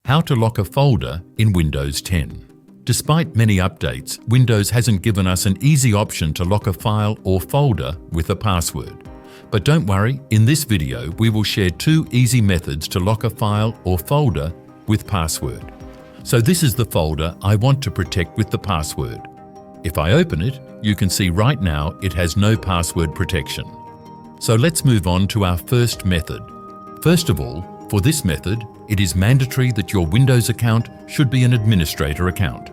How to lock a folder in Windows 10. Despite many updates, Windows hasn't given us an easy option to lock a file or folder with a password. But don't worry, in this video we will share 2 easy methods to lock a file or folder with password. So this is the folder I want to protect with the password. If I open it, you can see right now it has no password protection. So let's move on to our first method. First of all, for this method, it is mandatory that your Windows account should be an administrator account.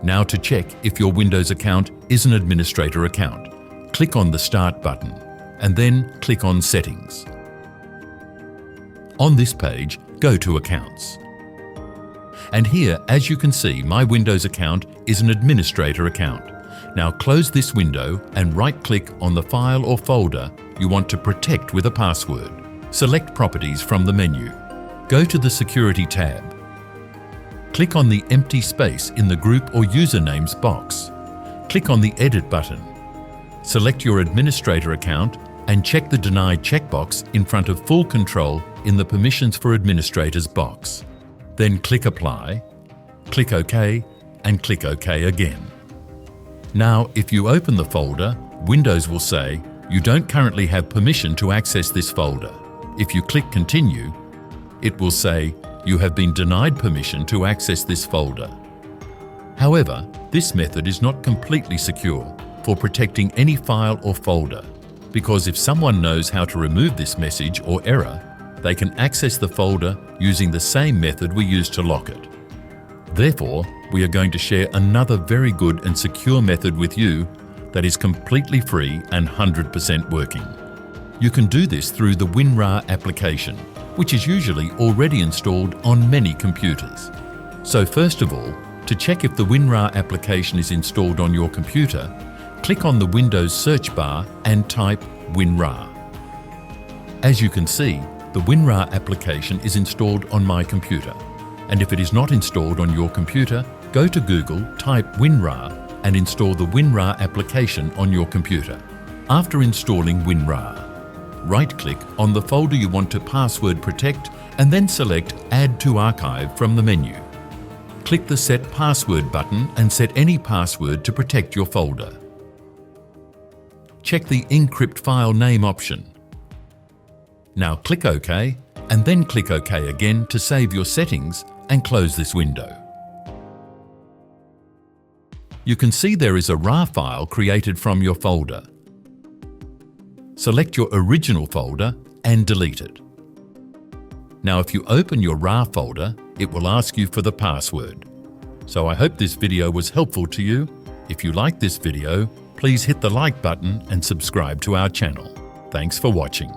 Now to check if your Windows account is an administrator account, click on the Start button and then click on Settings. On this page, go to Accounts. And here, as you can see, my Windows account is an administrator account. Now close this window and right-click on the file or folder you want to protect with a password. Select Properties from the menu. Go to the Security tab. Click on the empty space in the Group or Usernames box. Click on the Edit button. Select your administrator account and check the Denied checkbox in front of Full Control in the Permissions for Administrators box. Then click Apply, click OK, and click OK again. Now, if you open the folder, Windows will say, you don't currently have permission to access this folder. If you click Continue, it will say, you have been denied permission to access this folder. However, this method is not completely secure for protecting any file or folder, because if someone knows how to remove this message or error, they can access the folder using the same method we use to lock it. Therefore, we are going to share another very good and secure method with you that is completely free and 100% working. You can do this through the WinRAR application, which is usually already installed on many computers. So first of all, to check if the WinRAR application is installed on your computer, click on the Windows search bar and type WinRAR. As you can see, the WinRAR application is installed on my computer. And if it is not installed on your computer, go to Google, type WinRAR and install the WinRAR application on your computer. After installing WinRAR, right-click on the folder you want to password protect and then select Add to Archive from the menu. Click the Set Password button and set any password to protect your folder. Check the Encrypt File Name option. Now click OK and then click OK again to save your settings and close this window. You can see there is a RAR file created from your folder. Select your original folder and delete it. Now if you open your RAR folder, it will ask you for the password. So I hope this video was helpful to you. If you like this video, please hit the like button and subscribe to our channel. Thanks for watching.